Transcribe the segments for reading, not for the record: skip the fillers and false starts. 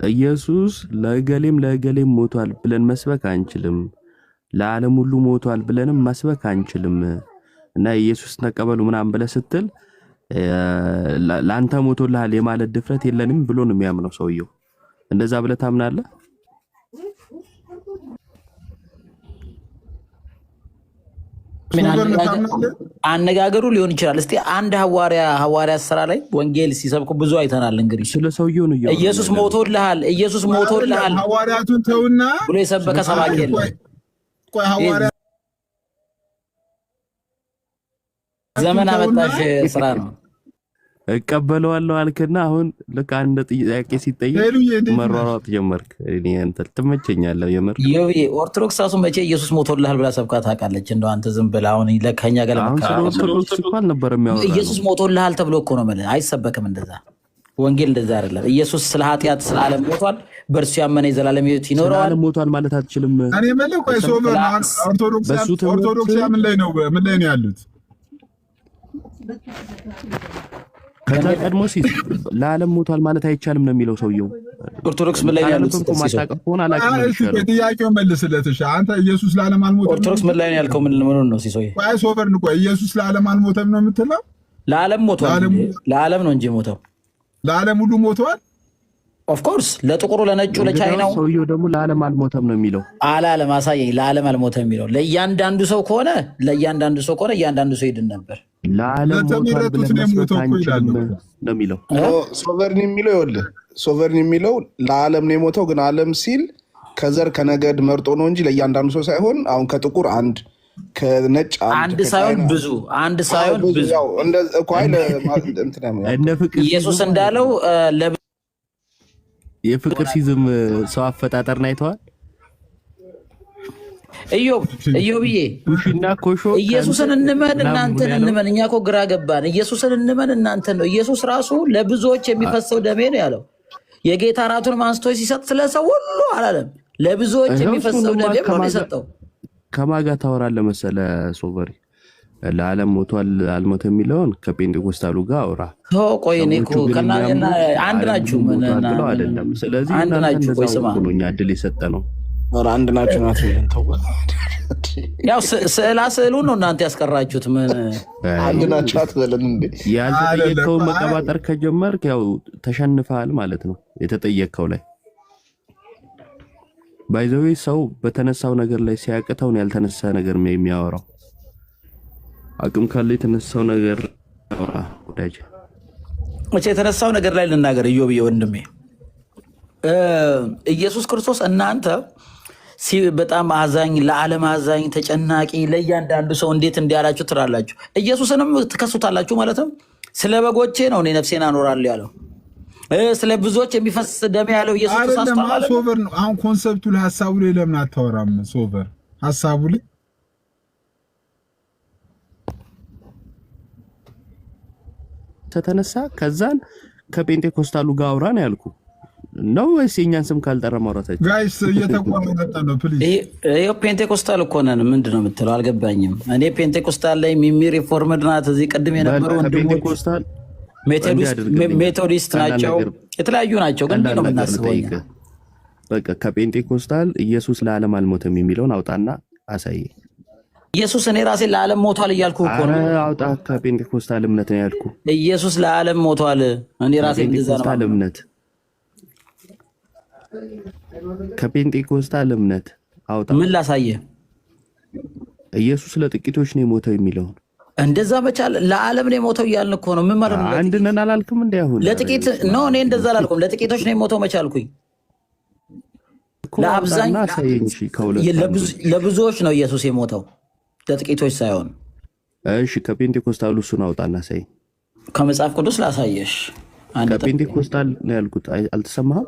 ኢየሱስ ለገሌም ሞቷል ብለን መስበክ አንችልም። ለዓለም ሁሉ ሞቷል ብለንም መስበክ አንችልም። እና ኢየሱስ ተቀበሉ ምናምን ብለህ ስትል ላንተ ሞቶልሃል የማለት ድፍረት የለንም ብሎ ነው የሚያምነው ሰውየው። እንደዛ ብለህ ታምናለህ? አነጋገሩ ሊሆን ይችላል። እስቲ አንድ ሐዋርያ ስራ ላይ ወንጌል ሲሰብኩ ብዙ አይተናል። እንግዲህ ስለ ሰውየው ነው ኢየሱስ ሞቶልሃል ሐዋርያቱን ተውና ብሎ የሰበከ ሰባኪ የለም። ዘመን አመጣሽ ስራ ነው። እቀበለዋለሁ አልክና አሁን ልክ አንድ ጥያቄ ሲጠይቅ መሯሯጥ ጀመርክ። እኔ አንተ ትመቸኛለህ የምር። ኦርቶዶክስ ራሱ መቼ ኢየሱስ ሞቶልሃል ብላ ሰብካ ታውቃለች? እንደው አንተ ዝም ብለህ አሁን ለከኛ ጋር ኦርቶዶክስ እንኳን ነበር የሚያወራው። ኢየሱስ ሞቶልሃል ተብሎ እኮ ነው ማለት አይሰበክም። እንደዛ ወንጌል እንደዛ አይደለም። ኢየሱስ ስለ ኃጢአት ስለ ዓለም ሞቷል፣ በእርሱ ያመነ የዘላለም ሕይወት ይኖረዋል። ዓለም ሞቷል ማለት አትችልም። እኔ ማለት ቆይ ሶቨር ኦርቶዶክስ ምን ላይ ነው ያሉት? ከዛ ቀድሞ ሲስ ለዓለም ሞቷል ማለት አይቻልም ነው የሚለው ሰውየው። ኦርቶዶክስ ምን ላይ ነው ያሉት? ጥያቄውን መልስለት። እሺ አንተ ኢየሱስ ለዓለም አልሞተም። ኦርቶዶክስ ምን ላይ ነው ያልከው? ምን ነው ሲሶይ? ቆይ ሶቨር ነው ቆይ ኢየሱስ ለዓለም አልሞተም ነው የምትለው? ለዓለም ሞቷል። ለዓለም ነው እንጂ ሞተው ለዓለም ሁሉ ሞቷል። ኦፍ ኮርስ ለጥቁሩ፣ ለነጩ፣ ለቻይናው። ሰውየው ደግሞ ለዓለም አልሞተም ነው የሚለው። አላለም አሳየኝ። ለዓለም አልሞተም የሚለው ለእያንዳንዱ ሰው ከሆነ እያንዳንዱ ሰው ይድን ነበር። ለዓለም ሞቷል ብለን መስበክ አንችልም ነው የሚለው። ሶቨርን የሚለው ይኸውልህ፣ ሶቨርን የሚለው ለዓለም ነው የሞተው። ግን ዓለም ሲል ከዘር ከነገድ መርጦ ነው እንጂ ለእያንዳንዱ ሰው ሳይሆን አሁን ከጥቁር አንድ ከነጭ አንድ ሳይሆን ብዙ ኢየሱስ እንዳለው የፍቅር ሲዝም ሰው አፈጣጠርን አይተዋል። ኢዮብዬ ኩሽና ኮሾ ኢየሱስን እንመን እናንተን እንመን። እኛ እኮ ግራ ገባን። ኢየሱስን እንመን እናንተን ነው። ኢየሱስ ራሱ ለብዙዎች የሚፈሰው ደሜ ነው ያለው። የጌታ እራቱን አንስቶ ሲሰጥ ስለሰው ሁሉ አላለም። ለብዙዎች የሚፈሰው ደሜ ነው የሰጠው። ከማን ጋር ታወራለህ መሰለህ ሶቨሪ? ለዓለም ሞቷል አልሞተም የሚለውን ከጴንጤኮስታሉ ጋር አውራ። ቆይ እኔ እኮ ከእናንተ አንድ ናችሁ። ምን አይደለም። ስለዚህ አንድ ናችሁ። ቆይ ስማ፣ እኛ እድል የሰጠ ነው። አንድ ናችሁ ናት። ያው ስዕሉን ነው እናንተ ያስቀራችሁት። ምን አንድ ናችሁ አትበለን እንዴ? ያልተጠየቀውን መቀባጠር ከጀመርክ ያው ተሸንፈሃል ማለት ነው። የተጠየቀው ላይ ባይዘዌ ሰው በተነሳው ነገር ላይ ሲያቅተውን ያልተነሳ ነገር የሚያወራው አቅም ካለ የተነሳው ነገር አውራ። ወዳጅ መቼ የተነሳው ነገር ላይ ልናገር። ኢዮብ ወንድሜ ኢየሱስ ክርስቶስ እናንተ በጣም አዛኝ፣ ለዓለም አዛኝ፣ ተጨናቂ፣ ለእያንዳንዱ ሰው እንዴት እንዲያላችሁ ትላላችሁ። ኢየሱስንም ትከሱታላችሁ ማለትም ስለ በጎቼ ነው እኔ ነፍሴን አኖራለሁ ያለው። ስለ ብዙዎች የሚፈስ ደም ያለው ኢየሱስ አስተማረ። ሶቨር ነው አሁን ኮንሰፕቱ ላይ ሐሳቡ ላይ ለምን አታወራም? ሶቨር ሐሳቡ ላይ ተነሳ። ከዛን ከጴንጤኮስታሉ ጋር አውራ ነው ያልኩ ነው ወይስ የኛን ስም ካልጠራ ማውራታችሁ? ጋይስ እየተቋረጠ ነው ፕሊዝ። ይሄ ፔንቴኮስታል እኮ ነን። ምንድን ነው የምትለው? አልገባኝም። እኔ ፔንቴኮስታል ላይ ሚሚ ሪፎርምድ ናት። እዚህ ቅድም የነበሩ ወንድሞች ሜቶዲስት ናቸው፣ የተለያዩ ናቸው። ግን ነው የምናስበው በቃ ከጴንጤኮስታል ኢየሱስ ለዓለም አልሞተም የሚለውን አውጣና አሳይ። ኢየሱስ እኔ ራሴ ለዓለም ሞቷል እያልኩ እኮ ነው። አውጣ። ከጴንጤኮስታል እምነት ነው ያልኩ። ኢየሱስ ለዓለም ሞቷል። እኔ ራሴ ከጴንጤኮስታል እምነት ከጴንጤኮስታል እምነት አውጣ። ምን ላሳየ? ኢየሱስ ለጥቂቶች ነው የሞተው የሚለውን እንደዛ መቻል ለዓለም ነው የሞተው እያልን እኮ ነው። ምን ማለት ነው? አንድ ነን አላልክም? እንደ አሁን ለጥቂት ነው። እኔ እንደዛ አላልኩም። ለጥቂቶች ነው የሞተው መቻልኩኝ። ለአብዛኛው ለብዙዎች ነው ኢየሱስ የሞተው፣ ለጥቂቶች ሳይሆን። እሺ ከጴንጤኮስታሉ እሱን አውጣና ሳይ። ከመጽሐፍ ቅዱስ ላሳየሽ። ከጴንጤኮስታል ነው ያልኩት። አልተሰማህም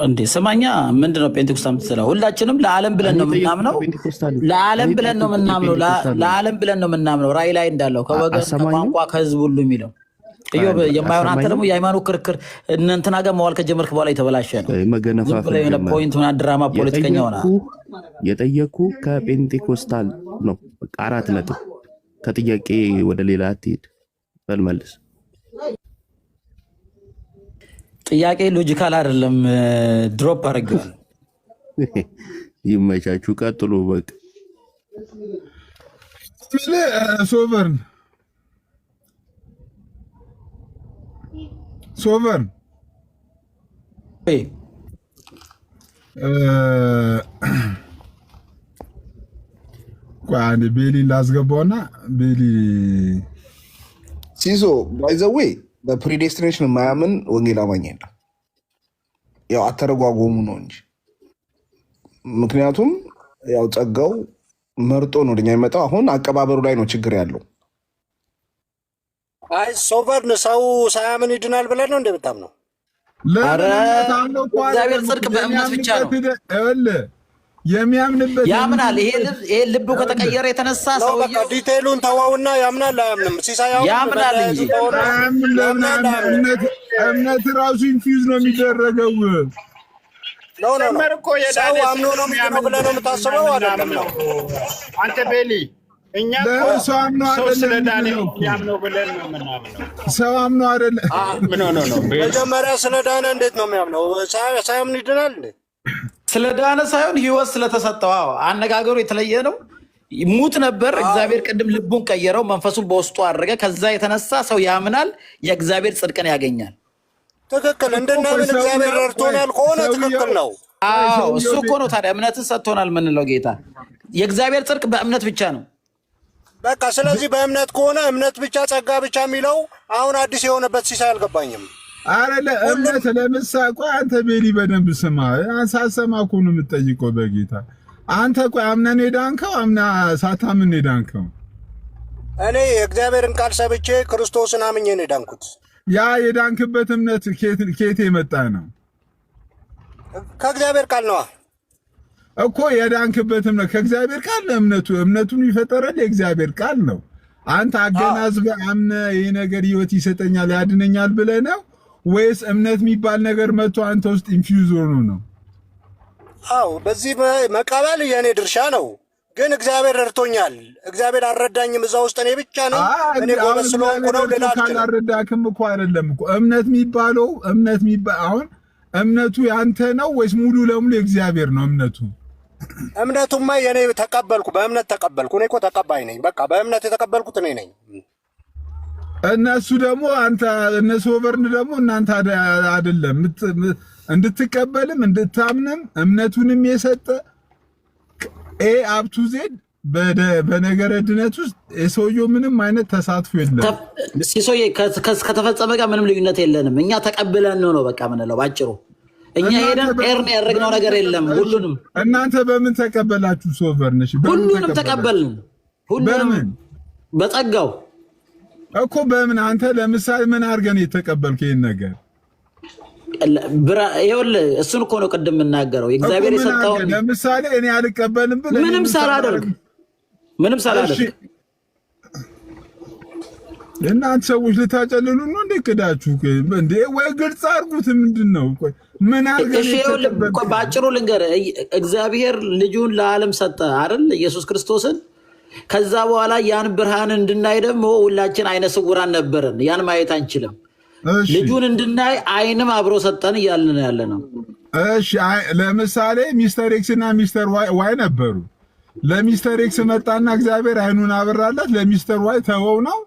እንዴ? ስማኛ። ምንድነው ጴንጤኮስታል የምትሰራው? ሁላችንም ለዓለም ብለን ነው የምናምነው። ለዓለም ብለን ነው የምናምነው። ለዓለም ብለን ነው የምናምነው። ራእይ ላይ እንዳለው ከወገን ከቋንቋ ከህዝብ ሁሉ የሚለው ኢዮብ የማይሆን። አንተ ደግሞ የሃይማኖት ክርክር እንትና ጋር መዋል ከጀመርክ በኋላ የተበላሸ ነው። ፖይንት ድራማ ፖለቲከኛ ሆና የጠየኩ ከጴንጤኮስታል ነው። በቃ 4 ነጥብ። ከጥያቄ ወደ ሌላ አትሄድ። በልመልስ ጥያቄ ሎጂካል አይደለም። ድሮፕ አድርገዋል። ይመቻችሁ፣ ቀጥሉ። በቃ ሶቨርን አንድ ቤሊ ላስገባውና ቤሊ ሲሶ ባይዘዌ በፕሪዴስቲኔሽን የማያምን ወንጌል አማኝ የለም። ያው አተረጓጎሙ ነው እንጂ ምክንያቱም ያው ጸጋው መርጦ ነው ወደኛ የሚመጣው። አሁን አቀባበሩ ላይ ነው ችግር ያለው። አይ ሶቨርን ሰው ሳያምን ይድናል ብለን ነው እንደምታም ነው። እግዚአብሔር ጽድቅ በእምነት ብቻ ነው የሚያምንበት ያምናል። ይሄ ልቡ ከተቀየረ የተነሳ ሰው ዲቴሉን ተዋውና ያምናል አያምንም? ሲሳያው ያምናል እንጂ እምነት ራሱ ኢንፊውዝ ነው የሚደረገው። ሰው አምኖ ነው የሚያምነው ብለህ ነው የምታስበው? አይደለም ነው አንተ ቤሊ እኛ ሰው ስለዳነ ያምነው ብለን ነው የምናምነው። ሰው አምኖ አይደለም። መጀመሪያ ስለዳነ እንዴት ነው የሚያምነው? ሳያምን ይድናል እንዴ? ስለዳነ ሳይሆን ህይወት ስለተሰጠው። አነጋገሩ የተለየ ነው። ሙት ነበር፣ እግዚአብሔር ቅድም ልቡን ቀየረው፣ መንፈሱን በውስጡ አደረገ። ከዛ የተነሳ ሰው ያምናል፣ የእግዚአብሔር ጽድቅን ያገኛል። ትክክል። እንድናምን እግዚአብሔር ረድቶናል ከሆነ ትክክል ነው። እሱ እኮ ነው ታዲያ እምነትን ሰጥቶናል ምንለው። ጌታ የእግዚአብሔር ጽድቅ በእምነት ብቻ ነው። በቃ ስለዚህ በእምነት ከሆነ እምነት ብቻ ጸጋ ብቻ የሚለው አሁን አዲስ የሆነበት ሲሳይ አልገባኝም። አረ ለእምነት ለምሳሌ ቆይ አንተ ቤሊ በደንብ ስማ። ሳሰማ እኮ ነው የምትጠይቀው በጌታ አንተ ቆይ አምነን ሄዳንከው አምና ሳታምን ሄዳንከው? እኔ የእግዚአብሔርን ቃል ሰብቼ ክርስቶስን አምኜ ነው ሄዳንኩት። ያ የዳንክበት እምነት ኬት የመጣ ነው? ከእግዚአብሔር ቃል ነዋ እኮ የዳንክበት እምነት ከእግዚአብሔር ቃል እምነቱን ይፈጠራል የእግዚአብሔር ቃል ነው። አንተ አገናዝበህ አምነህ ይሄ ነገር ህይወት ይሰጠኛል ያድነኛል ብለህ ነው ወይስ እምነት የሚባል ነገር መጥቶ አንተ ውስጥ ኢንፊውዝ ሆኖ ነው? አዎ በዚህ መቀበል የኔ ድርሻ ነው። ግን እግዚአብሔር ረድቶኛል። እግዚአብሔር አልረዳኝም። እዛ ውስጥ እኔ ብቻ ነኝ። እኔ ጎበዝ ስለሆንኩ ነው። ካላረዳክም እኮ አይደለም እኮ እምነት የሚባለው አሁን እምነቱ ያንተ ነው ወይስ ሙሉ ለሙሉ የእግዚአብሔር ነው እምነቱ? እምነቱማ የኔ ተቀበልኩ፣ በእምነት ተቀበልኩ። እኔ እኮ ተቀባይ ነኝ። በቃ በእምነት የተቀበልኩት እኔ ነኝ። እነሱ ደግሞ እነሱ ኦቨርን ደግሞ እናንተ አይደለም እንድትቀበልም እንድታምንም እምነቱንም የሰጠ አፕ ቱ ዜድ በነገረ ድነት ውስጥ የሰውየው ምንም አይነት ተሳትፎ የለም። ሲሶዬ ከተፈጸመ ጋር ምንም ልዩነት የለንም። እኛ ተቀብለን ነው በቃ ምንለው ባጭሩ። እኛ ሄደን ኤርን ያደረግነው ነገር የለም። ሁሉንም እናንተ በምን ተቀበላችሁ? ሶቨርነሽ ሁሉንም ተቀበልን። ሁሉንም በጸጋው እኮ በምን አንተ ለምሳሌ ምን አድርገን የተቀበልክ ይሄን ነገር? ይኸውልህ እሱን እኮ ነው ቅድም የምናገረው። እግዚአብሔር የሰጠውን ለምሳሌ እኔ አልቀበልም ብለህ ምንም ሳላደርግ እናንተ ሰዎች ልታጨልሉ ነው እንዴ? ክዳችሁ እንዴ? ወይ ግልጽ አድርጉት። ምንድን ነው ምን አድርገን በአጭሩ ልንገርህ። እግዚአብሔር ልጁን ለዓለም ሰጠ አይደል? ኢየሱስ ክርስቶስን። ከዛ በኋላ ያን ብርሃን እንድናይ ደግሞ ሁላችን አይነ ስውራን ነበርን፣ ያን ማየት አንችልም። ልጁን እንድናይ አይንም አብሮ ሰጠን እያልን ያለ ነው። እሺ ለምሳሌ ሚስተር ኤክስ እና ሚስተር ዋይ ነበሩ። ለሚስተር ኤክስ መጣና እግዚአብሔር አይኑን አበራለት፣ ለሚስተር ዋይ ተወው ነው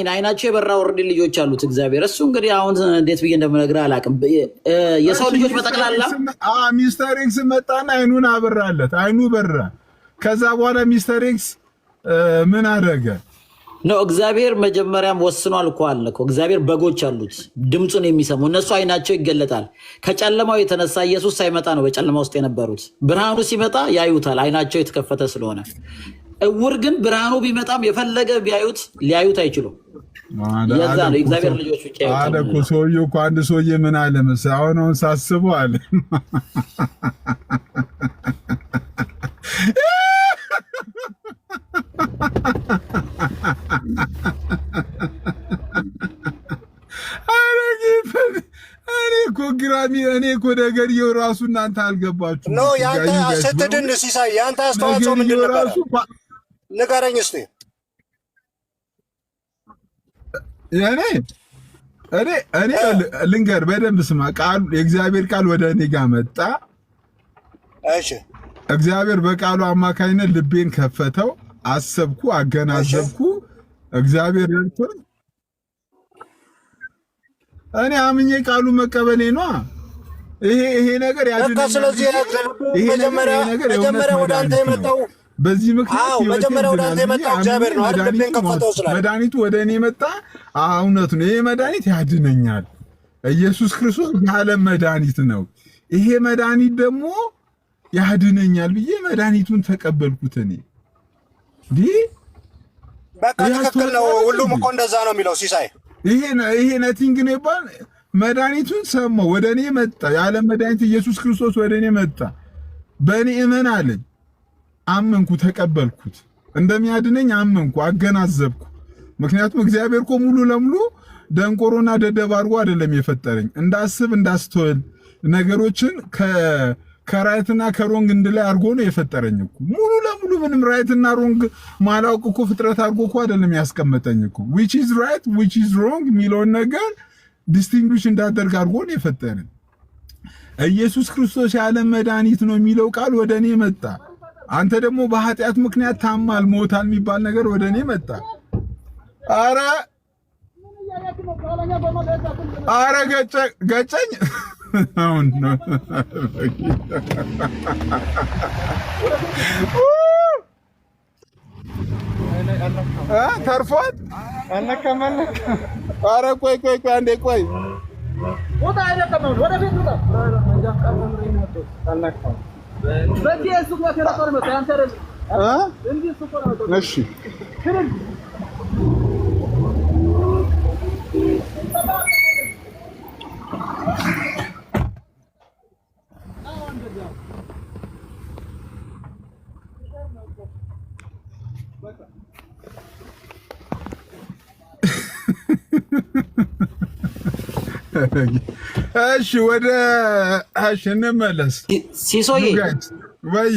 አይናቸው የበራ ወርድ ልጆች አሉት እግዚአብሔር። እሱ እንግዲህ አሁን እንዴት ብዬ እንደምነግርህ አላውቅም። የሰው ልጆች በጠቅላላ ሚስተር ኤክስ መጣና አይኑን አበራለት፣ አይኑ በራ። ከዛ በኋላ ሚስተር ኤክስ ምን አደረገ ነው? እግዚአብሔር መጀመሪያም ወስኗል እኮ አለ እኮ። እግዚአብሔር በጎች አሉት ድምፁን የሚሰሙ እነሱ አይናቸው ይገለጣል። ከጨለማው የተነሳ ኢየሱስ ሳይመጣ ነው በጨለማ ውስጥ የነበሩት። ብርሃኑ ሲመጣ ያዩታል፣ አይናቸው የተከፈተ ስለሆነ። እውር ግን ብርሃኑ ቢመጣም የፈለገ ቢያዩት ሊያዩት አይችሉም። የዛ ነው እግዚአብሔር ልጆች ብቻ አለ እኮ። ሰውዬው እኮ አንድ ሰውዬ ምን አለ መሰለህ? አሁን ሳስበው አለ እኔ እኮ ነገርየው ራሱ እናንተ አልገባችሁ ነው። ያንተ ስትድን ሲሳይ ያንተ አስተዋጽኦ ምንድን ነበር? ንገረኝ እስኪ። እኔ ልንገር በደንብ ስማ። ቃሉ የእግዚአብሔር ቃል ወደ እኔ ጋር መጣ። እሺ እግዚአብሔር በቃሉ አማካኝነት ልቤን ከፈተው፣ አሰብኩ፣ አገናዘብኩ። እግዚአብሔር ረድቶኝ እኔ አምኜ ቃሉ መቀበሌ ነው። ይሄ ነገር ያድነኛል። ስለዚህ መጀመሪያ ወደ አንተ የመጣው በዚህ ምክንያት መጀመሪያ ወደ አንተ የመጣው እግዚአብሔር ነው አይደል? ልቤን ከፈተው ስላለ መድኃኒቱ ወደ እኔ መጣ። እውነት ነው። ይሄ መድኃኒት ያድነኛል። ኢየሱስ ክርስቶስ የዓለም መድኃኒት ነው። ይሄ መድኃኒት ደግሞ ያድነኛል ብዬ መድኃኒቱን ተቀበልኩት። እኔ በቃ ትክክል ነው። ሁሉም እኮ እንደዛ ነው የሚለው ሲሳይ። ይሄ ነቲንግ ነው ይባል። መድኃኒቱን ሰማሁ፣ ወደ እኔ መጣ። የዓለም መድኃኒት ኢየሱስ ክርስቶስ ወደ እኔ መጣ። በእኔ እመን አለኝ። አመንኩ፣ ተቀበልኩት። እንደሚያድነኝ አመንኩ፣ አገናዘብኩ። ምክንያቱም እግዚአብሔር እኮ ሙሉ ለሙሉ ደንቆሮና ደደብ አድርጎ አይደለም የፈጠረኝ። እንዳስብ እንዳስተውል ነገሮችን ከራይትና ከሮንግ እንድላይ አድርጎ ነው የፈጠረኝ እኮ። ሙሉ ለሙሉ ምንም ራይትና ሮንግ ማላውቅ እኮ ፍጥረት አድርጎ እኮ አይደለም ያስቀመጠኝ እኮ። which is right which is wrong የሚለውን ነገር ዲስቲንጉሽ እንዳደርግ አድርጎ ነው የፈጠረኝ። ኢየሱስ ክርስቶስ የዓለም መድኃኒት ነው የሚለው ቃል ወደ እኔ መጣ። አንተ ደግሞ በኃጢአት ምክንያት ታማል ሞታል የሚባል ነገር ወደ እኔ መጣ። አረ ገጨኝ። አሁን ነው ተርፏት። አረ ቆይ አንዴ ቆይ። እሺ እሺ ወደ እንመለስ። ሲሶዬ ወይ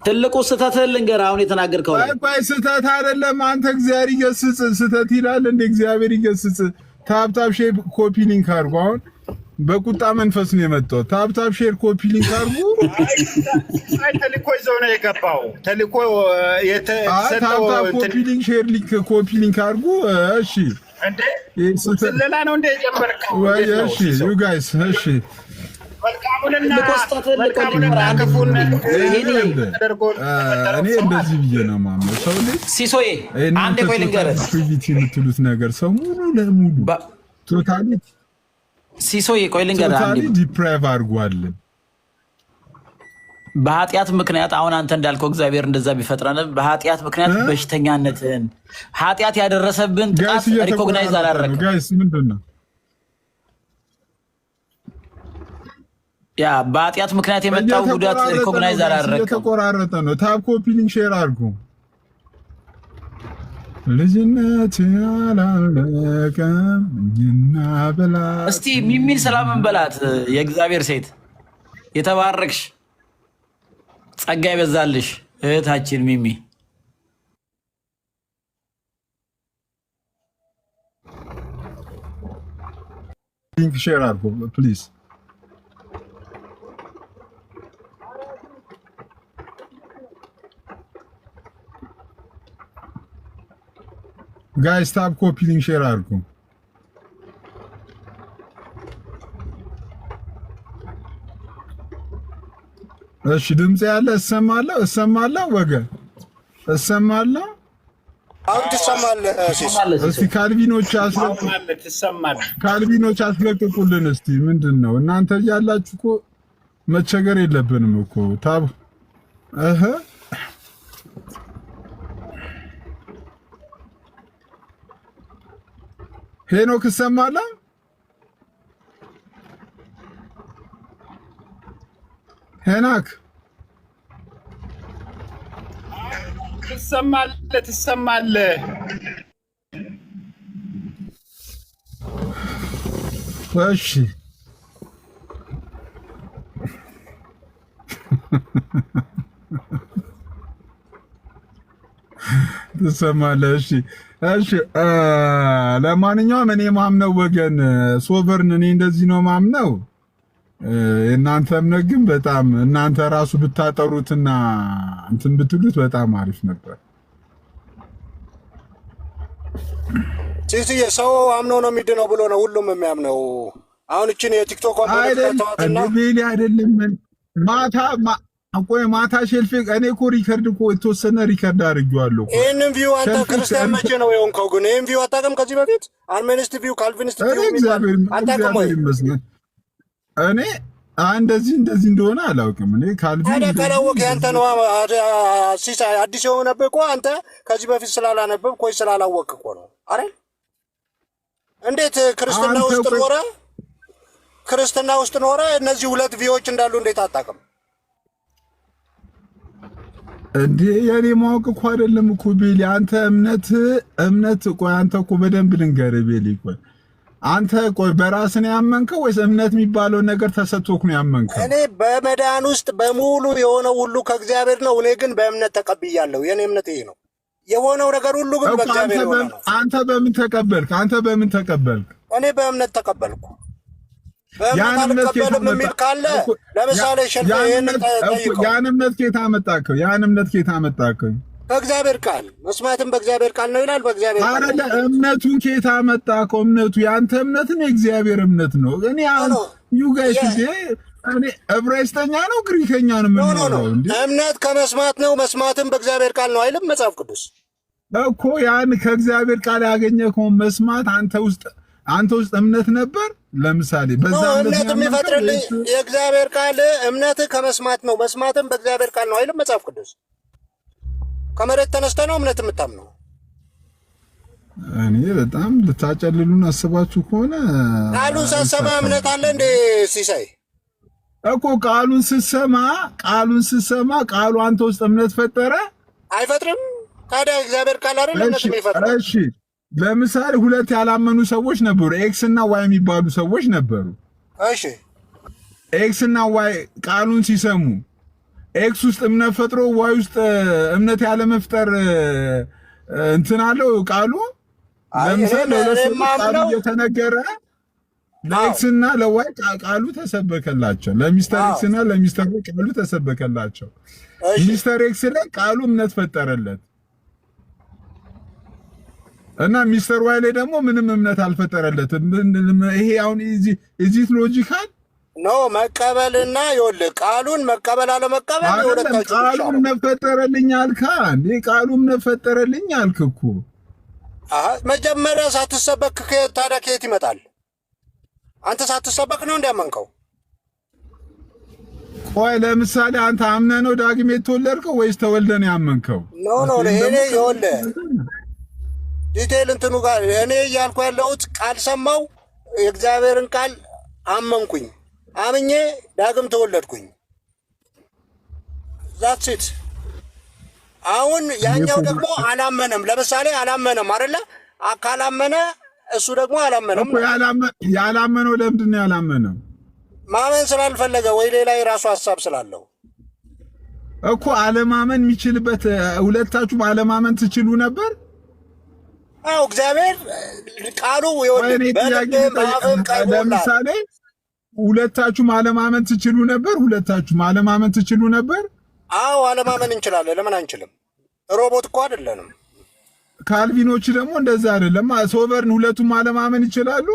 ትልቁ ስህተትህን ልንገርህ። አሁን የተናገርከው ቆይ ስህተት አይደለም። አንተ እግዚአብሔር ይገስጽ። ስህተት ይላል እንደ እግዚአብሔር ይገስጽ። ታፕታፕ ሼር ኮፒ ሊንክ አድርጉ። አሁን በቁጣ መንፈስ ነው የመጣው። ታፕታፕ ሼር ኮፒ ሊንክ አድርጉ። ተልኮ ይዘው ነው የገባው። ተልኮ የተሰጠው ኮፒ ሊንክ ሼር ሊንክ ኮፒ ሊንክ አድርጉ። እሺ እንዴ ስለላ ነው እንደ የጨመርከው ወይ? እሺ ዩ ጋይስ እሺ እኔ እንደዚህ ብዬ ነው የማምነው። ሰው ልጅ ሲሶዬ አንዴ ቆይ ልንገርህ። ፕሪቪቲ የምትሉት ነገር ሰው ሙሉ ለሙሉ ቶታሊ ሲሶዬ ቆይ ልንገርህ። አንዴ ዲፕራይቭ አድርጓል በኃጢአት ምክንያት። አሁን አንተ እንዳልከው እግዚአብሔር እንደዛ ቢፈጥረን በኃጢአት ምክንያት በሽተኛነትን ኃጢአት ያደረሰብን ጥቃት ሪኮግናይዝ አላደረግም። ጋይስ ምንድን ነው ያ በኃጢአት ምክንያት የመጣው ጉዳት ሪኮግናይዝ አላደረግም። የተቆራረጠ ነው። ታፕ ኮፒ ሊንክ ሼር አድርጉ። ልጅነት አላለቀም እና በላ እስቲ ሚሚን ሰላምን በላት። የእግዚአብሔር ሴት የተባረክሽ ጸጋ ይበዛልሽ እህታችን ሚሚ። ሊንክ ሼር አድርጉ ፕሊዝ። ጋይስ ታፕ ኮፒ ሊንክ ሼር አድርጉ። እሺ ድምጽ ያለ እሰማለሁ ወገን እሰማለሁ። አሁን ትሰማለህ? እስቲ ካልቪኖች አስለቅቁልን እስቲ። ምንድን ነው እናንተ እያላችሁ እኮ መቸገር የለብንም እኮ ታብ ሄኖክ እሰማለሁ። ሄኖክ ትሰማለህ። እሺ ትሰማለህ? እሺ ለማንኛውም እኔ ማምነው ወገን ሶቨርን እኔ እንደዚህ ነው ማምነው። እናንተ እምነት ግን በጣም እናንተ ራሱ ብታጠሩትና እንትን ብትሉት በጣም አሪፍ ነበር። ሲሲዬ ሰው አምነው ነው የሚድነው ብሎ ነው ሁሉም የሚያምነው። አሁን እችን የቲክቶክ አይደለም ቤሊ አይደለም ማታ ሼልፌ እኔ እኮ ሪከርድ እኮ የተወሰነ ሪከርድ አድርጌዋለሁ። ይህንን ቪው አንተ ክርስቲያን መቼ ነው የሆንከው? ግን ይህን ቪው አታውቅም? ከዚህ በፊት አርሜኒስት ቪው ካልቪኒስት ቪው አታውቅም ወይ? እኔ እንደዚህ እንደሆነ አላውቅም። እኔ ካልቪን ካላወቅ ያንተ ነው አዲስ የሆነብህ እኮ አንተ ከዚህ በፊት ስላላነበብክ ወይ ስላላወቅ እኮ ነው አይደል? እንዴት ክርስትና ውስጥ ኖረ እነዚህ ሁለት ቪዎች እንዳሉ እንዴት አታውቅም እንዴ? የኔ ማወቅ እኮ አይደለም እኮ ቤሊ። አንተ እምነት ቆይ አንተ እኮ በደንብ ልንገርህ ቤሊ። ቆይ አንተ ቆይ በራስህ ነው ያመንከው ወይስ እምነት የሚባለው ነገር ተሰጥቶክ ነው ያመንከው? እኔ በመዳን ውስጥ በሙሉ የሆነው ሁሉ ከእግዚአብሔር ነው። እኔ ግን በእምነት ተቀብያለሁ። የኔ እምነት ይሄ ነው። የሆነው ነገር ሁሉ ግን በእግዚአብሔር ነው። አንተ በምን ተቀበልክ? እኔ በእምነት ተቀበልኩ። በእምነት አልቀበልም የሚል ካለ ለምሳሌ ያን እምነት ኬታ አመጣከው? በእግዚአብሔር ቃል መስማትም በእግዚአብሔር ቃል ነው ይላል። በእግዚአብሔር ቃል አይደለ? እምነቱን ኬታ አመጣከው? እምነቱ ያንተ እምነት ነው የእግዚአብሔር እምነት ነው። እኔ አሁን ዩጋይስ እኔ ዕብራይስጥኛ ነው ግሪከኛ ነው የምንኖረው እንዴ? እምነት ከመስማት ነው፣ መስማትም በእግዚአብሔር ቃል ነው አይልም መጽሐፍ ቅዱስ እኮ። ያን ከእግዚአብሔር ቃል ያገኘከው መስማት አንተ ውስጥ እምነት ነበር። ለምሳሌ በዛ እምነት የሚፈጥርልኝ የእግዚአብሔር ቃል እምነት ከመስማት ነው፣ መስማትም በእግዚአብሔር ቃል ነው አይልም መጽሐፍ ቅዱስ። ከመሬት ተነስተ ነው እምነት የምታምነው? እኔ በጣም ልታጨልሉን አስባችሁ ከሆነ ቃሉን ስትሰማ እምነት አለ እንዴ ሲሳይ? እኮ ቃሉን ስትሰማ ቃሉ አንተ ውስጥ እምነት ፈጠረ አይፈጥርም? ታዲያ እግዚአብሔር ቃል አይደል እምነት የሚፈጥረው? እሺ ለምሳሌ ሁለት ያላመኑ ሰዎች ነበሩ፣ ኤክስ እና ዋይ የሚባሉ ሰዎች ነበሩ። እሺ ኤክስ እና ዋይ ቃሉን ሲሰሙ ኤክስ ውስጥ እምነት ፈጥሮ ዋይ ውስጥ እምነት ያለ መፍጠር እንትን አለው ቃሉ። ለምሳሌ ቃሉ እየተነገረ ለኤክስ እና ለዋይ ቃሉ ተሰበከላቸው። ለሚስተር ኤክስ እና ለሚስተር ዋይ ቃሉ ተሰበከላቸው። ሚስተር ኤክስ ላይ ቃሉ እምነት ፈጠረለት እና ሚስተር ዋይ ላይ ደግሞ ምንም እምነት አልፈጠረለትም። ይሄ አሁን ኢዚት ሎጂካል ኖ መቀበልና ይኸውልህ ቃሉን መቀበል አለመቀበል የሁለታችሁ ቃሉን ነፈጠረልኝ አልካ እንዴ? ቃሉን ነፈጠረልኝ አልክ እኮ። መጀመሪያ ሳትሰበክ ታዲያ ከየት ይመጣል? አንተ ሳትሰበክ ነው እንዲያመንከው? ቆይ ለምሳሌ አንተ አምነህ ነው ዳግም የተወለድከው ወይስ ተወልደህ ነው ያመንከው? ኖ እኔ ይኸውልህ ዲቴል እንትኑ ጋር እኔ እያልኩ ያለሁት ቃል ሰማው፣ የእግዚአብሔርን ቃል አመንኩኝ፣ አምኜ ዳግም ተወለድኩኝ። ዛትሲት አሁን ያኛው ደግሞ አላመነም። ለምሳሌ አላመነም አይደለ? ካላመነ እሱ ደግሞ አላመነም። ያላመነው ለምንድን ነው ያላመነው? ማመን ስላልፈለገ ወይ ሌላ የራሱ ሀሳብ ስላለው እኮ። አለማመን የሚችልበት ሁለታችሁም አለማመን ትችሉ ነበር። አዎ እግዚአብሔር ቃሉ ለምሳሌ ሁለታችሁም አለማመን ትችሉ ነበር። አዎ አለማመን እንችላለን። ለምን አንችልም? ሮቦት እኮ አይደለንም። ካልቪኖች ደግሞ እንደዛ አይደለም። ሶቨርን ሁለቱም አለማመን ይችላሉ።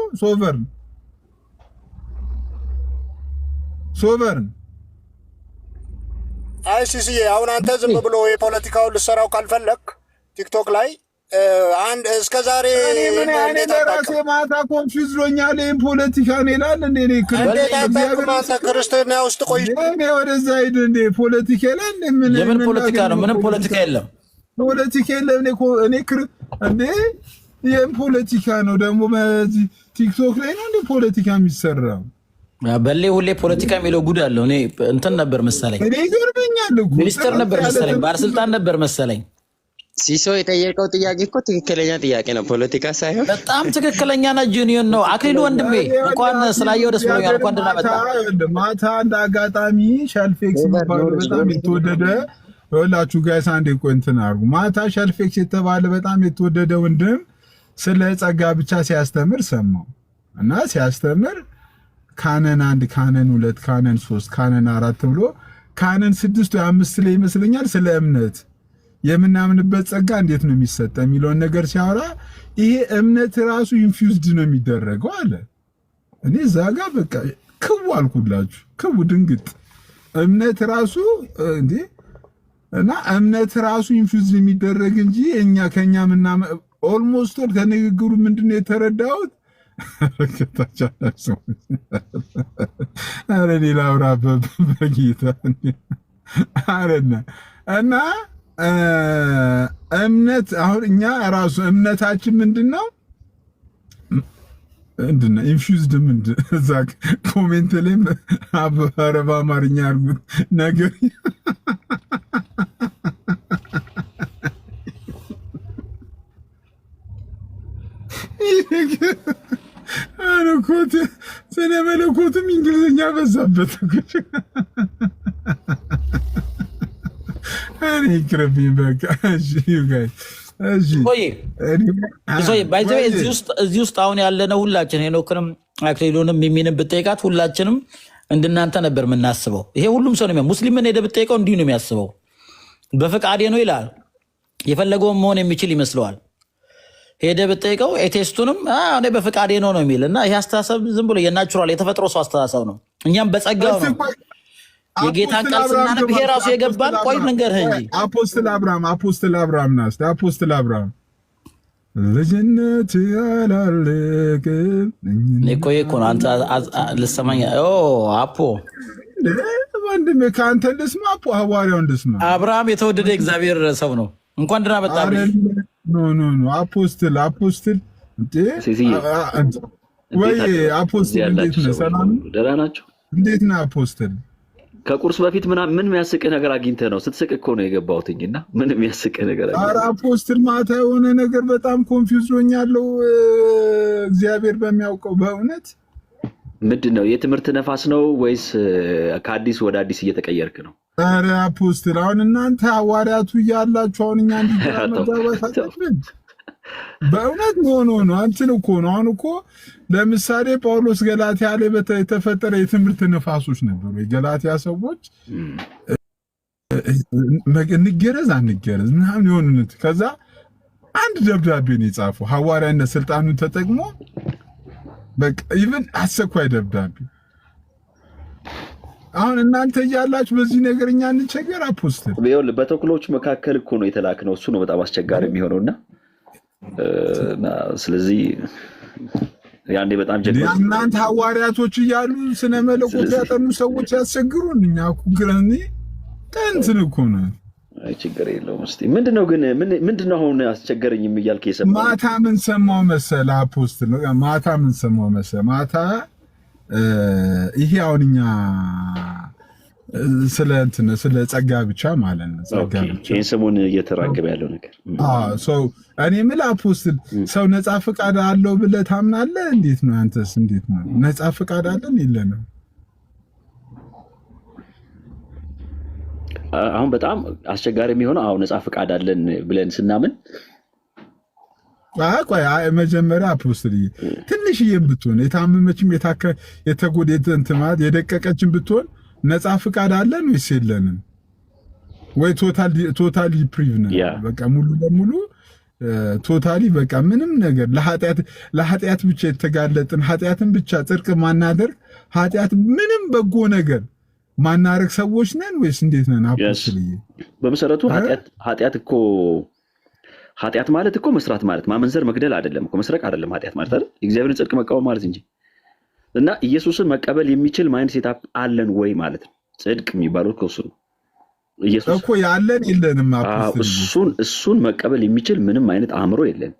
ሶቨርን አይ ሲሲዬ አሁን አንተ ዝም ብሎ የፖለቲካውን ልሰራው ካልፈለክ ቲክቶክ ላይ አንድ እስከ ዛሬ ምን ለራሴ ማታ ኮንፊውዝ ሎኛል። ፖለቲካ ነው ይላል እንዴ? ክርስትና ውስጥ ቆይ ወደዛ ሂድ እንዴ? ፖለቲካ ይላል ምን? የምን ፖለቲካ ነው? ምንም ፖለቲካ የለም። ፖለቲካ የለም። እኔ እንዴ ይሄን ፖለቲካ ነው ደግሞ በዚህ ቲክቶክ ላይ ነው እንዴ ፖለቲካ የሚሰራው? በሌ ሁሌ ፖለቲካ የሚለው ጉድ አለው። እኔ እንትን ነበር መሰለኝ፣ እኔ ይገርመኛል እኮ ሚኒስተር ነበር መሰለኝ፣ ባለስልጣን ነበር መሰለኝ። ሲሶ የጠየቀው ጥያቄ እኮ ትክክለኛ ጥያቄ ነው፣ ፖለቲካ ሳይሆን በጣም ትክክለኛና ጂኒዮን ነው። አክሊሉ ወንድሜ እንኳን ስላየው ደስ ብሎኛል። እንኳን ደህና መጣ። ማታ እንደ አጋጣሚ ሻልፌክስ የሚባለው በጣም የተወደደ ሁላችሁ ጋይስ አንዴ ቆይ እንትን አድርጉ። ማታ ሸልፌክስ የተባለ በጣም የተወደደ ወንድም ስለ ጸጋ ብቻ ሲያስተምር ሰማው እና ሲያስተምር ካነን 1 ካነን 2 ካነን 3 ካነን 4 ብሎ ካነን 6 ወይ 5 ላይ ይመስለኛል ስለ እምነት የምናምንበት ጸጋ እንዴት ነው የሚሰጠ የሚለውን ነገር ሲያወራ ይሄ እምነት ራሱ ኢንፊውዝድ ነው የሚደረገው አለ። እኔ ዛጋ በቃ ክው አልኩላችሁ፣ ክው ድንግጥ። እምነት ራሱ እንዴ እና እምነት ራሱ ኢንፊውዝድ የሚደረግ እንጂ እኛ ከኛ ምና ኦልሞስት ከንግግሩ ምንድነው የተረዳሁት? አረ ሌላ አውራ በጌታ አረና እና እምነት አሁን እኛ ራሱ እምነታችን ምንድነው ምንድነው ኢንፊውዝድ ምንድን እዛ ኮሜንት ላይ አረባ አማርኛ አድርጉት ነገር አረኮት ስለ መለኮትም እንግሊዝኛ በዛበት እኔ ይቅርብኝ በቃ። እሺ ጋይስ እዚህ ውስጥ አሁን ያለነው ሁላችን ሄኖክንም አክሊሉንም ሚሚንም ብጠይቃት ሁላችንም እንድናንተ ነበር የምናስበው። ይሄ ሁሉም ሰው ነው። ሙስሊምን ሄደ ብጠይቀው እንዲሁ ነው የሚያስበው። በፈቃዴ ነው ይላል። የፈለገውን መሆን የሚችል ይመስለዋል። ሄደ ብጠይቀው ኤቴስቱንም እኔ በፈቃዴ ነው የሚል እና ይሄ አስተሳሰብ ዝም ብሎ የናቹራል የተፈጥሮ ሰው አስተሳሰብ ነው። እኛም በጸጋው ነው የጌታን ቃል ስናነብ ይሄ ራሱ የገባን። ቆይ ልንገርህ እንጂ አፖስትል አብርሃም ናስ አፖስትል አብርሃም ልጅነት ያላለቅም እኮ ነው። አንተ ልሰማኝ አፖ ወንድሜ ከአንተ ልስማ አፖ ሐዋርያውን ልስማ። አብርሃም የተወደደ እግዚአብሔር ሰው ነው። እንኳን ደህና መጣህ። ኖ አፖስትል ወይ አፖስትል እንዴት ነህ? ሰላም ደህና ናቸው። እንዴት ነህ አፖስትል? ከቁርስ በፊት ምን የሚያስቅህ ነገር አግኝተህ ነው? ስትስቅ እኮ ነው የገባሁትኝና ምን የሚያስቅህ ነገር አግኝተህ? ኧረ አፖስትል ማታ የሆነ ነገር በጣም ኮንፊውዝ ሆኛለሁ። እግዚአብሔር በሚያውቀው በእውነት ምንድን ነው የትምህርት ነፋስ ነው ወይስ ከአዲስ ወደ አዲስ እየተቀየርክ ነው? ኧረ አፖስትል አሁን እናንተ ሐዋርያቱ እያላችሁ አሁን እኛ እንዲገራ መጋባት አለብን በእውነት ነው አንተን እኮ ነው። አሁን እኮ ለምሳሌ ጳውሎስ ገላትያ ላይ የተፈጠረ የትምህርት ነፋሶች ነበሩ። የገላትያ ሰዎች እንገረዝ አንገረዝ ምናምን የሆኑት ከዛ አንድ ደብዳቤ ነው የጻፈው ሐዋርያነት ስልጣኑን ተጠቅሞ በቃ ኢቭን አስቸኳይ ደብዳቤ። አሁን እናንተ እያላችሁ በዚህ ነገር እኛ እንቸገር አፖስትል። ይኸውልህ በተኩሎች መካከል እኮ ነው የተላክነው። እሱ ነው በጣም አስቸጋሪ የሚሆነውና ስለዚህ ያንዴ በጣም ጀግና እናንተ ሐዋርያቶች እያሉ ስነ መለኮት ያጠኑ ሰዎች ያስቸግሩን። እኛ እኮ ግረኒ እንትን እኮ ነው። አይ ችግር የለውም። እስቲ ምንድነው ግን ምንድነው አሁን አስቸገረኝም እያልክ የሰማው? ማታ ምን ሰማው መሰለህ አፖስትል? ማታ ምን ሰማው መሰለህ? ማታ ይሄ አሁን እኛ ስለ ጸጋ ብቻ ማለት ነው። ጸጋ ብቻ ይሄን ሰሞን እየተራገበ ያለው ነገር እኔ የምልህ አፖስትል ሰው ነፃ ፈቃድ አለው ብለህ ታምናለህ? እንዴት ነው አንተስ? እንዴት ነው ነፃ ፈቃድ አለን የለንም? አሁን በጣም አስቸጋሪ የሚሆነው አሁን ነፃ ፈቃድ አለን ብለን ስናምን ቆይ መጀመሪያ አፖስትል ትንሽዬም ብትሆን የታመመችም የተጎደተንትማት የደቀቀችም ብትሆን ነፃ ፈቃድ አለን ወይስ የለንም? ወይ ቶታሊ ፕሪቭ ነን? በቃ ሙሉ ለሙሉ ቶታሊ በቃ ምንም ነገር ለኃጢአት ብቻ የተጋለጥን ኃጢአትን ብቻ ጽድቅ ማናደርግ ኃጢአት ምንም በጎ ነገር ማናረግ ሰዎች ነን ወይስ እንዴት ነን አፖስትል? በመሰረቱ ኃጢአት ማለት እኮ መስራት ማለት ማመንዘር መግደል አይደለም እኮ መስረቅ አይደለም ኃጢአት ማለት አይደል? እግዚአብሔርን ጽድቅ መቃወም ማለት እንጂ እና ኢየሱስን መቀበል የሚችል ማይንድ ሴታፕ አለን ወይ ማለት ነው። ጽድቅ የሚባለው እኮ እሱ ነው። ኢየሱስ እኮ ያለን የለንም አፖስትል። እሱን መቀበል የሚችል ምንም አይነት አእምሮ የለንም፣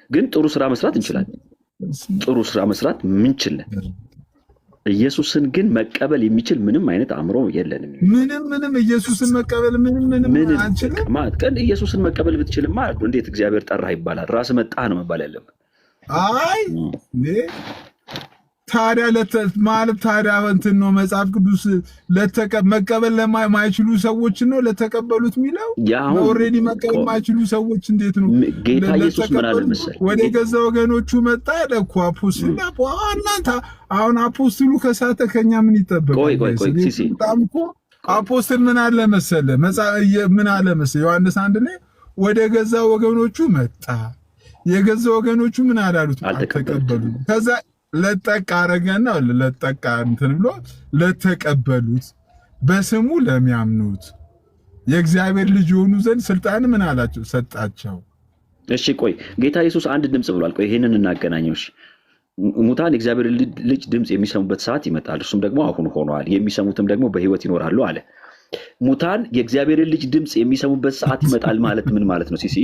ግን ጥሩ ስራ መስራት እንችላለን። ጥሩ ስራ መስራት ምንችለን። ኢየሱስን ግን መቀበል የሚችል ምንም አይነት አእምሮ የለንም። ምንም ኢየሱስን መቀበል ምንም አንችልም ማለት ቀን ኢየሱስን መቀበል ብትችልማ እንዴት እግዚአብሔር ጠራህ ይባላል? ራስ መጣህ ነው መባል ያለበት። አይ ታዲያ ማለት ታዲያ እንትን ነው መጽሐፍ ቅዱስ መቀበል ለማይችሉ ሰዎች ነው ለተቀበሉት የሚለው። ኦልሬዲ መቀበል የማይችሉ ሰዎች እንዴት ነው ጌታ ኢየሱስ ምን አለ መሰለህ? ወደ ገዛ ወገኖቹ መጣ ለኮ አፖስትል እናንተ አሁን አፖስትሉ ከሳተ ከኛ ምን ይጠበቃል? በጣም እኮ አፖስትል ምን አለ መሰለህ? ምን አለ መሰለህ? ዮሐንስ 1 ላይ ወደ ገዛ ወገኖቹ መጣ፣ የገዛ ወገኖቹ ምን አላሉት? አልተቀበሉት። ከዛ ለጠቅ አረገና ለጠቅ እንትን ብሎ ለተቀበሉት በስሙ ለሚያምኑት የእግዚአብሔር ልጅ የሆኑ ዘንድ ስልጣን ምን አላቸው? ሰጣቸው። እሺ ቆይ ጌታ ኢየሱስ አንድ ድምጽ ብሏል። ቆይ ይሄንን እናገናኘው። እሺ ሙታን የእግዚአብሔር ልጅ ድምጽ የሚሰሙበት ሰዓት ይመጣል፣ እሱም ደግሞ አሁን ሆኗል፣ የሚሰሙትም ደግሞ በህይወት ይኖራሉ አለ። ሙታን የእግዚአብሔር ልጅ ድምጽ የሚሰሙበት ሰዓት ይመጣል ማለት ምን ማለት ነው? ሲሲ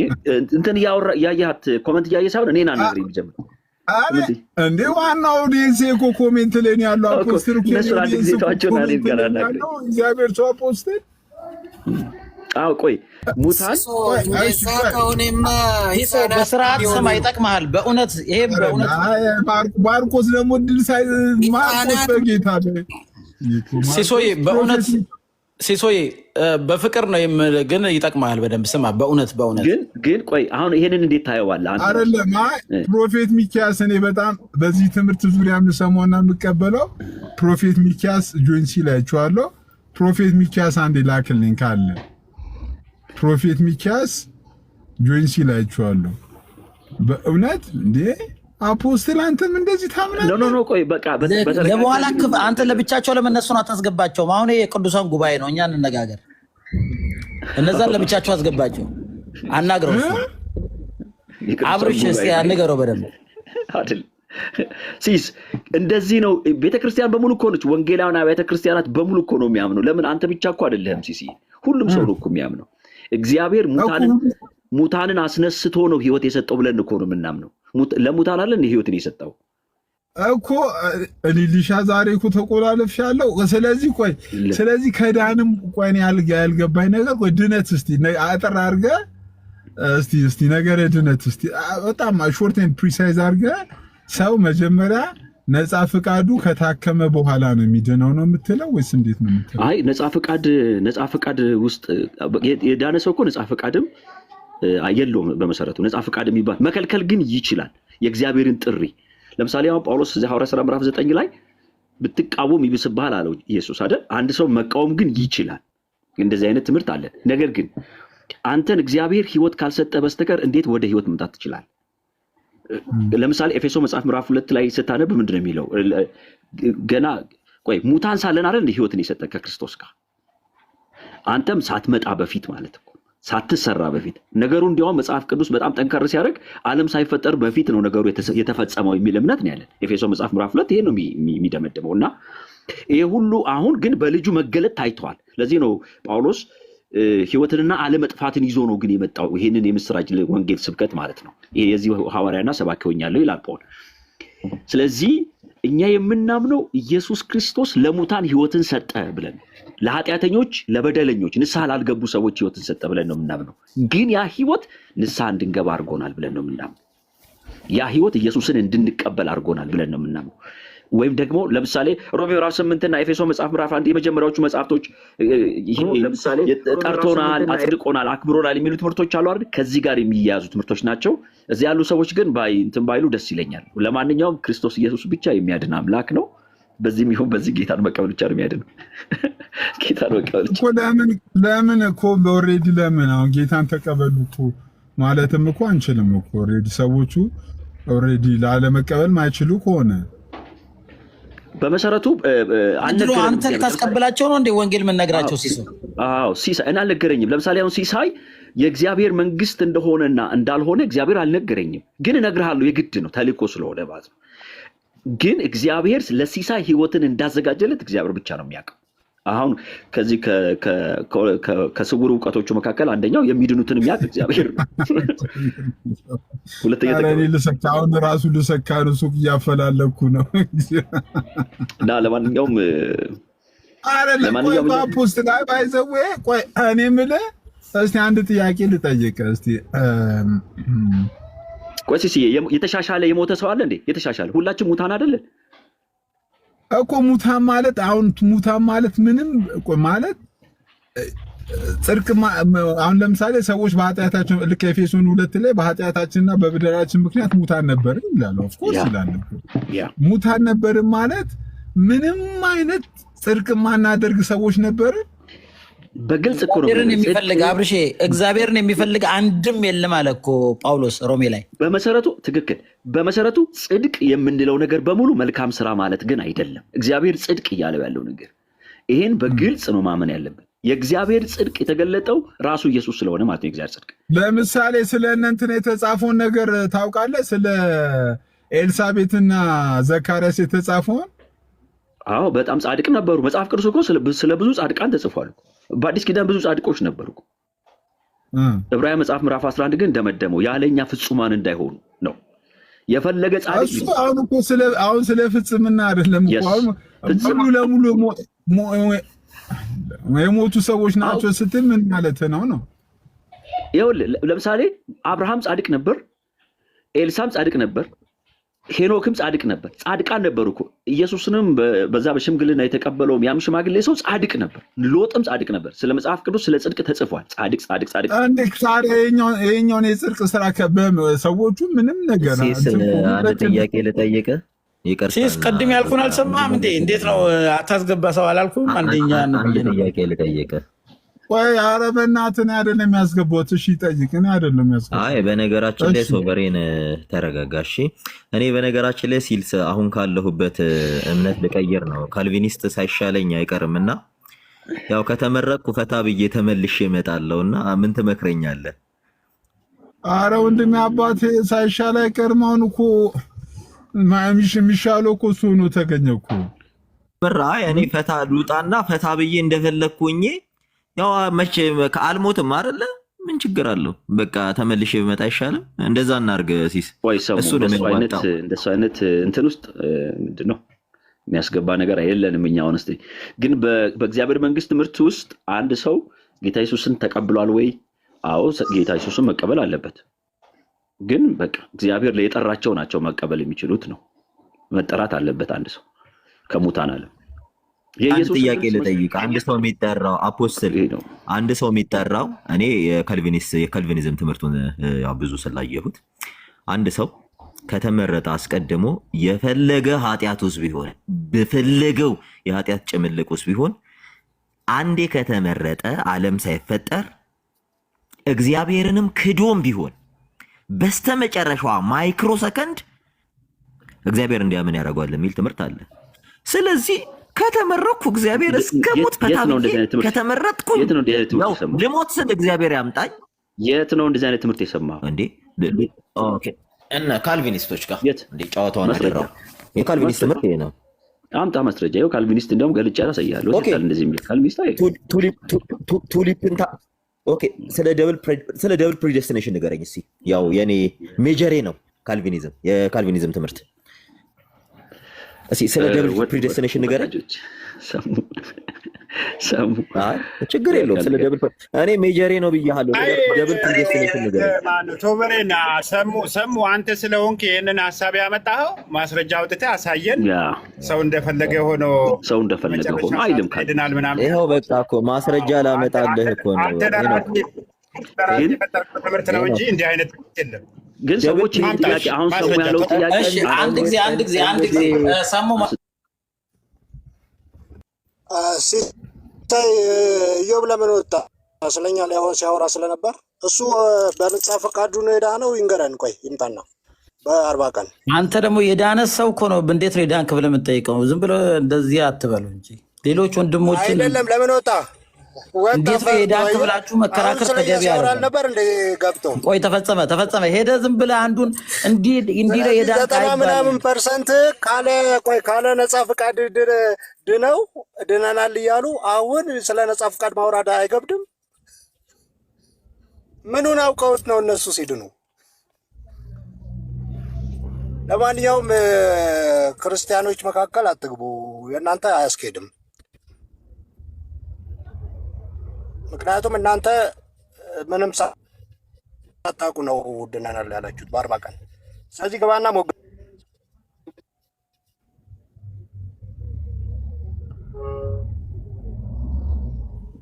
እንትን ያወራ ያያት ኮሜንት ያያየ ሳይሆን እኔና ነገር የሚጀምር እንዴ ዋናው ኦዲየንስ እኮ ኮሜንት ላይ ያለው አፖስትል እኮ እግዚአብሔር ሰው አፖስትል ቆይ ሙታን በስርዓት ስማ ይጠቅምሃል። በእውነት ይሄ በእውነት ማርቆስ ደግሞ ድል ሳይ ማርቆስ በጌታ ሲሶዬ በእውነት ሲሶዬ በፍቅር ነው ግን ይጠቅምሃል። በደንብ ስማ። በእውነት ግን ቆይ አሁን ይሄንን እንዴት ታየዋለህ? አይደለም ፕሮፌት ሚኪያስ እኔ በጣም በዚህ ትምህርት ዙሪያ የምሰማውና የምቀበለው ፕሮፌት ሚኪያስ ጆይንሲ ላይ አይቼዋለሁ። ፕሮፌት ሚኪያስ አንዴ ላክልኝ ካለ ፕሮፌት ሚኪያስ ጆይንሲ ላይ አይቼዋለሁ። በእውነት እንዴ አፖስትል አንተም እንደዚህ ታምናለህ? ኖ ቆይ በቃ ለበኋላ አንተ ለብቻቸው ለመነሱን አታስገባቸውም። አሁን የቅዱሳን ጉባኤ ነው፣ እኛ እንነጋገር። እነዛን ለብቻቸው አስገባቸው፣ አናግረው። አብርሽ እስኪ አናግረው በደንብ አይደል? ሲስ እንደዚህ ነው። ቤተክርስቲያን በሙሉ እኮ ነች። ወንጌላውያን ቤተክርስቲያናት በሙሉ እኮ ነው የሚያምነው። ለምን አንተ ብቻ እኮ አይደለህም ሲሲ፣ ሁሉም ሰው ነው እኮ የሚያምነው። እግዚአብሔር ሙታንን አስነስቶ ነው ህይወት የሰጠው ብለን እኮ ነው የምናምነው። ለሙታን አለ ህይወትን የሰጠው እኮ ሊሻ ዛሬ እኮ ተቆላለፍሻለሁ። ስለዚህ ከዳንም ቆይ ያልገባኝ ነገር ቆይ ድነት እስቲ አጠር አድርገህ እስቲ ነገር ድነት እስቲ በጣም ሾርት ኤንድ ፕሪሳይዝ አድርገህ ሰው መጀመሪያ ነፃ ፍቃዱ ከታከመ በኋላ ነው የሚድነው ነው የምትለው ወይስ እንዴት ነው የምትለው? አይ ነፃ ፍቃድ ውስጥ የዳነ ሰው እኮ ነፃ ፍቃድም የለውም። በመሰረቱ ነፃ ፍቃድ የሚባል መከልከል ግን ይችላል። የእግዚአብሔርን ጥሪ ለምሳሌ አሁን ጳውሎስ እዚህ ሐዋርያት ሥራ ምዕራፍ 9 ላይ ብትቃወም ይብስብሃል አለው ኢየሱስ አይደል? አንድ ሰው መቃወም ግን ይችላል። እንደዚህ አይነት ትምህርት አለ። ነገር ግን አንተን እግዚአብሔር ህይወት ካልሰጠ በስተቀር እንዴት ወደ ህይወት መምጣት ትችላለህ? ለምሳሌ ኤፌሶ መጽሐፍ ምዕራፍ 2 ላይ ስታነብ ምንድን ነው የሚለው? ገና ቆይ ሙታን ሳለን አይደል እንደ ህይወትን የሰጠ ከክርስቶስ ጋር አንተም ሳትመጣ በፊት ማለት እኮ ሳትሰራ በፊት ነገሩ። እንዲያውም መጽሐፍ ቅዱስ በጣም ጠንከር ሲያደርግ ዓለም ሳይፈጠር በፊት ነው ነገሩ የተፈጸመው የሚል እምነት ነው ያለን። ኤፌሶ መጽሐፍ ምዕራፍ 2 ይሄን ነው የሚደመድመው። እና ይሄ ሁሉ አሁን ግን በልጁ መገለጥ ታይቷል። ለዚህ ነው ጳውሎስ ህይወትንና አለመጥፋትን ይዞ ነው ግን የመጣው። ይሄንን የምስራች ወንጌል ስብከት ማለት ነው። ይሄ የዚህ ሐዋርያና ሰባኪ ሆኛለሁ ይላል ጳውሎስ። ስለዚህ እኛ የምናምነው ኢየሱስ ክርስቶስ ለሙታን ህይወትን ሰጠ ብለን፣ ለኃጢአተኞች ለበደለኞች ንስሐ ላልገቡ ሰዎች ህይወትን ሰጠ ብለን ነው የምናምነው። ግን ያ ህይወት ንስሐ እንድንገባ አድርጎናል ብለን ነው የምናምነው። ያ ህይወት ኢየሱስን እንድንቀበል አድርጎናል ብለን ነው የምናምነው። ወይም ደግሞ ለምሳሌ ሮሜ ምዕራፍ 8 እና ኤፌሶ መጽሐፍ ምዕራፍ 1 የመጀመሪያዎቹ መጽሐፍቶች ለምሳሌ ጠርቶናል፣ አጽድቆናል፣ አክብሮናል የሚሉ ትምህርቶች አሉ አይደል? ከዚህ ጋር የሚያያዙ ትምህርቶች ናቸው። እዚህ ያሉ ሰዎች ግን እንትን ባይሉ ደስ ይለኛል። ለማንኛውም ክርስቶስ ኢየሱስ ብቻ የሚያድን አምላክ ነው። በዚህም ይሁን በዚህ ጌታን መቀበል ብቻ ነው የሚያድነው። ጌታን መቀበል ብቻ ለምን እኮ ኦልሬዲ ለምን አሁን ጌታን ተቀበሉ እኮ ማለትም እኮ አንችልም እኮ ኦልሬዲ ሰዎቹ ኦልሬዲ ላለመቀበል ማይችሉ ከሆነ በመሰረቱ አንተ ልታስቀብላቸው ነው እንዴ ወንጌል የምንነግራቸው? ሲሳይ እና አልነገረኝም። ለምሳሌ አሁን ሲሳይ የእግዚአብሔር መንግስት እንደሆነና እንዳልሆነ እግዚአብሔር አልነገረኝም፣ ግን እነግርሃለሁ የግድ ነው ተልእኮ ስለሆነ ማለት ነው። ግን እግዚአብሔር ለሲሳይ ህይወትን እንዳዘጋጀለት እግዚአብሔር ብቻ ነው የሚያውቀው። አሁን ከዚህ ከስውር እውቀቶቹ መካከል አንደኛው የሚድኑትን የሚያውቅ እግዚአብሔር ነው። ሁለተኛ አሁን ራሱ ልሰካ ነው ሱቅ እያፈላለኩ ነው። እና ለማንኛውም ፖስት ላይ ባይዘዌ ቆይ እኔ የምልህ እስቲ አንድ ጥያቄ ልጠይቅህ እስቲ። ቆይ ሲሲ የተሻሻለ የሞተ ሰው አለ እንዴ? የተሻሻለ ሁላችን ሙታን አይደለን? እኮ ሙታን ማለት አሁን ሙታን ማለት ምንም ማለት ጽድቅ አሁን ለምሳሌ ሰዎች በኃጢአታቸው ልክ ኤፌሶን 2 ላይ በኃጢአታችንና በበደላችን ምክንያት ሙታን ነበር ይላል። ኦፍ ኮርስ ይላል። ሙታን ነበር ማለት ምንም አይነት ጽድቅ ማናደርግ ሰዎች ነበር። በግልጽ እኮ ነው የሚፈልግ አብርሼ እግዚአብሔርን የሚፈልግ አንድም የለም አለ እኮ ጳውሎስ ሮሜ ላይ። በመሰረቱ ትክክል። በመሰረቱ ጽድቅ የምንለው ነገር በሙሉ መልካም ስራ ማለት ግን አይደለም። እግዚአብሔር ጽድቅ እያለው ያለው ነገር ይሄን በግልጽ ነው ማመን ያለብን። የእግዚአብሔር ጽድቅ የተገለጠው ራሱ ኢየሱስ ስለሆነ ማለት ነው። የእግዚአብሔር ጽድቅ ለምሳሌ ስለ እንትን የተጻፈውን ነገር ታውቃለህ? ስለ ኤልሳቤጥና ዘካርያስ የተጻፈውን። አዎ በጣም ጻድቅ ነበሩ። መጽሐፍ ቅዱስ እኮ ስለ ብዙ ጻድቃን ተጽፏል። በአዲስ ኪዳን ብዙ ጻድቆች ነበሩ። ዕብራውያን መጽሐፍ ምዕራፍ 11 ግን እንደመደመው ያለኛ ፍጹማን እንዳይሆኑ ነው። የፈለገ ጻድቅ እሱ አሁን ስለ ፍጽምና አይደለም እኮ አሁን ሙሉ ለሙሉ የሞቱ ሰዎች ናቸው ስትል ምን ማለት ነው? ይኸውልህ ለምሳሌ አብርሃም ጻድቅ ነበር፣ ኤልሳም ጻድቅ ነበር፣ ሄኖክም ጻድቅ ነበር። ጻድቃን ነበሩ እኮ። ኢየሱስንም በዛ በሽምግልና የተቀበለውም ያም ሽማግሌ ሰው ጻድቅ ነበር። ሎጥም ጻድቅ ነበር። ስለ መጽሐፍ ቅዱስ ስለ ጽድቅ ተጽፏል። ጻድቅ ጻድቅ ጻድቅ እንዴ ታዲያ ይሄኛውን የጽድቅ ስራ ሰዎቹ ምንም ነገር አንድ ጥያቄ ልጠይቅህ። ሲስ ቅድም ያልኩን አልሰማህም እንዴ? እንዴት ነው አታስገባ ሰው አላልኩም? አንደኛ አንድ ጥያቄ ልጠይቅህ። ወይ ኧረ በእናትህ አይደለም የሚያስገባው። እሺ ጠይቅ። እኔ አይደለም የሚያስገባው። አይ በነገራችን ላይ ሶቨሬን ተረጋጋ። እሺ እኔ በነገራችን ላይ ሲልስ አሁን ካለሁበት እምነት ልቀይር ነው። ካልቪኒስት ሳይሻለኝ አይቀርምና ያው ከተመረቅኩ ፈታ ብዬ ተመልሼ እመጣለሁና ምን ትመክረኛለህ? ኧረ ወንድሜ አባቴ ሳይሻል አይቀርም። አሁን እኮ የሚሻለው እኮ እሱ ነው ተገኘ እኮ። አይ እኔ ፈታ ልውጣና ፈታ ብዬ እንደፈለግኩኝ ያው መቼ ከአልሞትም አይደለ? ምን ችግር አለው? በቃ ተመልሼ ብመጣ አይሻልም? እንደዛ እናርግ ሲስ። እሱ እንደሱ አይነት እንትን ውስጥ ምንድነው የሚያስገባ ነገር የለንም። እኛ አሁን እስቲ ግን በእግዚአብሔር መንግስት ትምህርት ውስጥ አንድ ሰው ጌታ ኢየሱስን ተቀብሏል ወይ? አዎ ጌታ ኢየሱስን መቀበል አለበት። ግን በቃ እግዚአብሔር ለየጠራቸው ናቸው መቀበል የሚችሉት ነው። መጠራት አለበት አንድ ሰው ከሙታን ዓለም። አንድ ጥያቄ ልጠይቅ። አንድ ሰው የሚጠራው አፖስትል ነው። አንድ ሰው የሚጠራው እኔ የካልቪኒዝም ትምህርቱን ያው ብዙ ስላየሁት አንድ ሰው ከተመረጠ አስቀድሞ የፈለገ ኃጢአት ውስጥ ቢሆን በፈለገው የኃጢአት ጭምልቅ ውስጥ ቢሆን አንዴ ከተመረጠ ዓለም ሳይፈጠር እግዚአብሔርንም ክዶም ቢሆን በስተመጨረሻዋ ማይክሮ ሰከንድ እግዚአብሔር እንዲያምን ያደርገዋል የሚል ትምህርት አለ። ስለዚህ ከተመረጥኩ እግዚአብሔር እስከ ሞት ከተመረጥኩ ልሞት ስል እግዚአብሔር ያምጣኝ። የት ነው እንደዚህ አይነት ትምህርት የሰማው እንዴ? ኦኬ እና ካልቪኒስቶች ጋር እንዴ ጨዋታውን አደረው። የካልቪኒስት ትምህርት ይሄ ነው። አምጣ ማስረጃ። ይኸው ካልቪኒስት እንደውም ገልጬ ያሳያለሁ። እንደዚህ የሚል ካልቪኒስት አይ ቱሊፕንታ ኦኬ። ስለ ደብል ፕሪዴስቲኔሽን ንገረኝ እስኪ። ያው የኔ ሜጀሬ ነው ካልቪኒዝም፣ የካልቪኒዝም ትምህርት። እስኪ ስለ ደብል ፕሪዴስቲኔሽን ንገረኝ። ሰሙ ችግር የለውም። ስለ ደብል እኔ ሜጀሬ ነው ብያለሁ። ደብል ፕሪዴስቲኔሽን ንገረኝ። ቶበሬና ሰሙ አንተ ስለሆንክ ይህንን ሀሳብ ያመጣኸው ማስረጃ አውጥተህ አሳየን። ሰው እንደፈለገ ሆኖ አይልም ይድናል ምናምን። ይኸው በቃ እኮ ማስረጃ ላመጣልህ እኮ ነው። ትምህርት ነው እንጂ እንዲህ አይነት የለም። ግን ሰዎች ጥያቄ አሁን ሰሙ ያለው ጥያቄ አንድ ጊዜ ሰሙ ሲታይ ኢዮብ ለምን ወጣ? ስለኛ ሊሆን ሲያወራ ስለነበር እሱ በነጻ ፈቃዱ ነው የዳነው። ይንገረን። ቆይ ይምጣና በ40 ቀን አንተ ደግሞ የዳነ ሰው እኮ ነው። እንዴት ነው የዳንክ ብለህ የምትጠይቀው? ዝም ብሎ እንደዚህ አትበሉ እንጂ ሌሎች ወንድሞችን አይደለም። ለምን ወጣ? እንዴት ነው የዳንክ ብላችሁ መከራከር ተገቢ አይደለም ነበር። እንደ ገብተው ቆይ ተፈጸመ ሄደ። ዝም ብለህ አንዱን እንዲህ ነው የዳንክ 90% ካለ ነጻ ፈቃድ ድነናል እያሉ አሁን ስለ ነጻ ፈቃድ ማውራድ አይገብድም? ምኑን አውቀውት ነው እነሱ ሲድኑ? ለማንኛውም ክርስቲያኖች መካከል አትግቡ፣ የእናንተ አያስኬድም። ምክንያቱም እናንተ ምንም ሳታውቁ ነው ድነናል ያላችሁት በ40 ቀን። ስለዚህ ገባና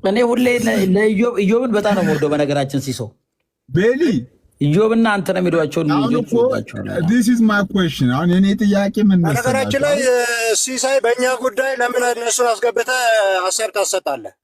እኔ ሁሌ ኢዮብን በጣም ነው የምወደው። በነገራችን ሲሶ ቤሊ ኢዮብና አንተ ነው የሚሏቸውን ልጆች this is my question። አሁን የኔ ጥያቄ ምን መሰለህ? በነገራችን ላይ ሲሳይ በእኛ ጉዳይ ለምን እነሱን አስገብተህ ሀሳብ ታሰጣለህ?